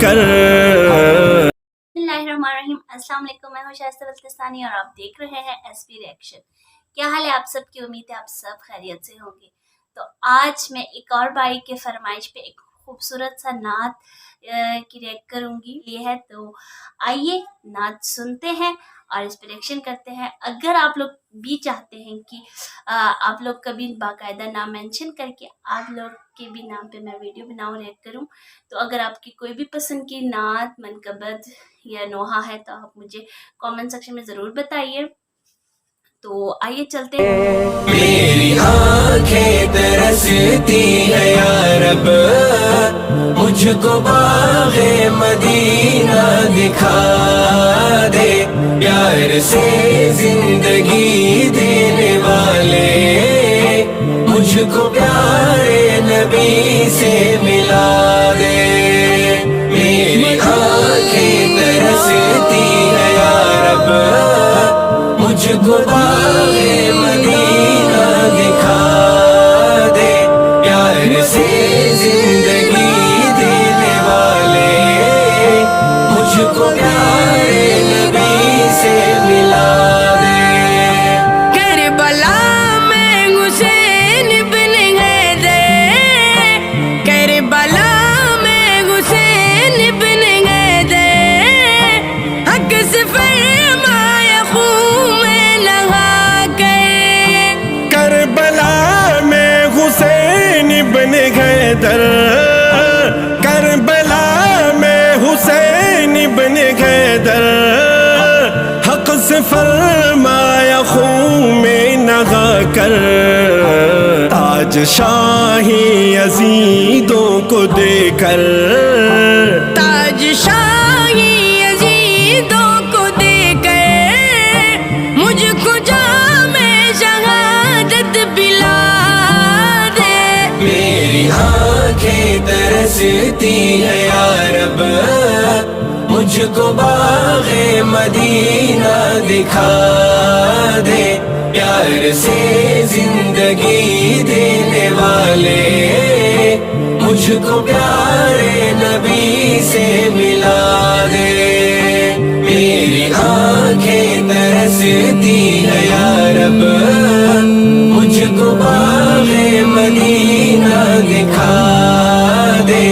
کر. Bismillahirrahmanirrahim. السلام علیکم، میں ہوں شائستہ بلتستانی اور آپ دیکھ رہے ہیں ایس پی ریئیکشن. کیا حال ہے آپ سب کی؟ امید ہے آپ سب خیریت سے ہوں گے. تو آج میں ایک اور بھائی کے فرمائش پہ ایک خوبصورت سا نعت کی ریئیکٹ کروں گی. یہ ہے تو آئیے نعت سنتے ہیں اور اس پہ ریئیکشن کرتے ہیں. اگر آپ لوگ بھی چاہتے ہیں کہ آپ لوگ کبھی باقاعدہ نام مینشن کر کے آپ لوگ کے بھی نام پہ میں ویڈیو بناؤں، ریئیکٹ کروں، تو اگر آپ کی کوئی بھی پسند کی نعت، منقبت یا نوحہ ہے تو آپ مجھے کامنٹ سیکشن میں ضرور بتائیے. تو آئیے چلتے ہیں. میری آنکھیں ترستی ہے یا رب، مجھ کو باغ مدینہ دکھا دے. پیار سے زندگی دینے والے مجھ کو پیارے نبی سے ملا دے. میری آنکھیں ترستی ہے یا رب، مجھ کو باغ مدینہ دکھا دے. پیار سے زندگی دینے والے مجھ کو پیارے نبی سے ملا دے. کربلا میں حسین بن حیدر، کربلا میں حسین بن حیدر، حق سے فرمایا خون میں نہا کر. کربلا میں حسین بن حیدر، کربلا میں حسین بن حیدر، حق سے فرمایا خون میں نہا کر. تاج شاہی یزیدوں کو دے کر، تاج شاہی یزیدوں کو دے کر، مجھ کو جام شہادت پلا دے. میری آنکھیں ترستی ہے یا رب، مجھ کو باغ مدینہ دکھا دے. پیار سے زندگی دینے والے مجھ کو پیارے نبی سے ملا دے. میری آنکھیں ترستی ہے یا رب، مجھ کو باغ مدینہ دکھا دے.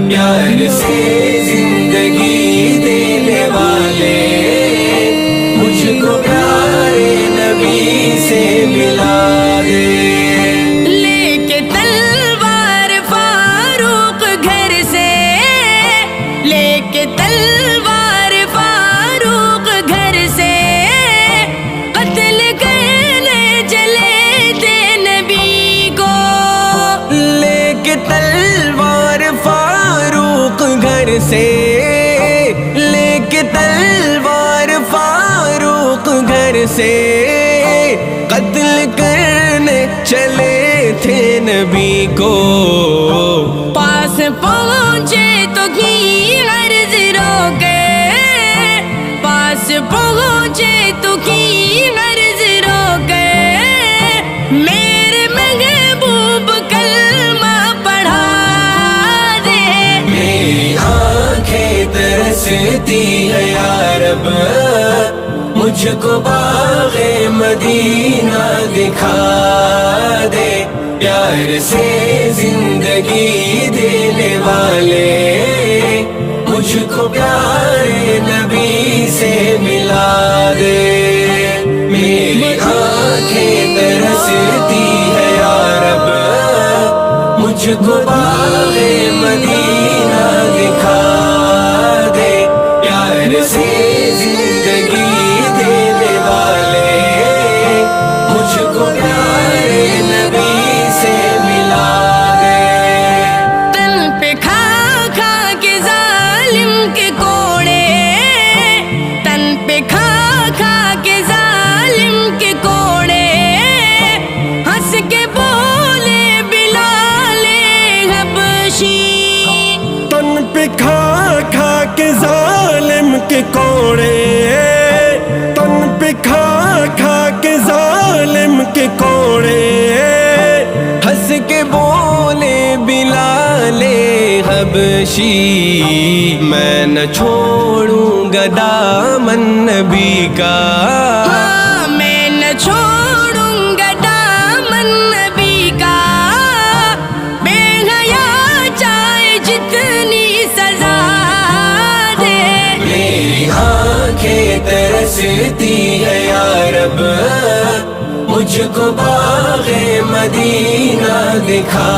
پیار سے زندگی دینے والے مجھ کو پیارے نبی سے ملا دے. لے کے تلوار فاروق گھر سے، لے کے تلوار فاروق گھر سے، قتل کرنے چلے تھے نبی کو. لے کے تلوار فاروق گھر سے، لے کے تلوار فاروق گھر سے، قتل کرنے چلے تھے نبی کو. پاس پہنچے تو کی عرض روکے، پاس پہنچے تو کی عرض روکے، میرے محبوب کلمہ پڑھا دے. میری آنکھیں ترستی ہے یا رب، مجھ کو باغ مدینہ دکھا دے. پیار سے زندگی دینے والے مجھ کو پیارے نبی سے ملا دے. میری آنکھیں ترستی ہے یا رب، مجھ کو باغ مدینہ دکھا دے. پیار سے زندگی دینے والے مجھ کو پیارے نبی سے ملا دے. تن پہ کھا کھا کے ظالم کے کوڑے، تن پہ کھا کھا کے ظالم کے کوڑے، ہنس کے بولے بلال حبشی. تن پہ کھا کھا کے ظالم کے کوڑے، تن پہ کھا کھا کے ظالم کے کوڑے، ہنس کے بولے بلال حبشی میں نہ چھوڑوں گا دامن نبی کا ہاں میں نہ چھوڑوں گا دامن نبی کا بے حیا چاہے جتنی سزا دے میری آنکھیں ترستی ہے یا رب مجھ کو باغ مدینہ دکھا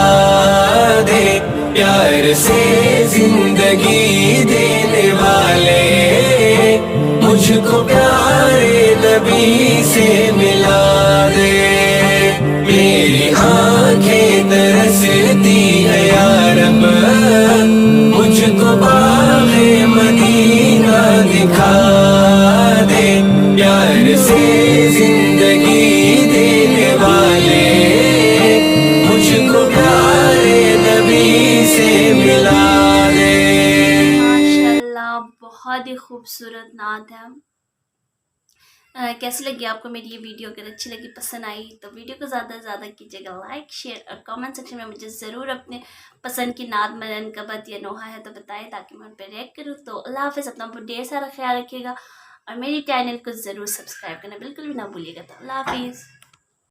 دے پیار سے زندگی دینے والے مجھ کو پیارے نبی سے ملا دے میری آنکھیں ترستی ہے یا رب مجھ کو باغ مدینہ دکھا دے پیار سے زندگی دینے والے مجھ کو پیارے نبی سے ملا دے. ماشاءاللہ بہت ہی خوبصورت نعت ہے. کیسی لگی آپ کو میری یہ ویڈیو؟ اگر اچھی لگی پسند آئی تو ویڈیو کو زیادہ سے زیادہ کیجیے گا لائک شیئر اور کامنٹ سیکشن میں مجھے ضرور اپنے پسند کی نعت منقبت یا نوحہ ہے تو بتائیں تاکہ میں ان پہ ریئیکٹ کروں. تو اللہ حافظ، اپنا بہت ڈھیر سارا خیال رکھیے گا اور میری چینل کو ضرور سبسکرائب کرنا بالکل بھی نہ بھولیے گا. تو اللہ حافظ.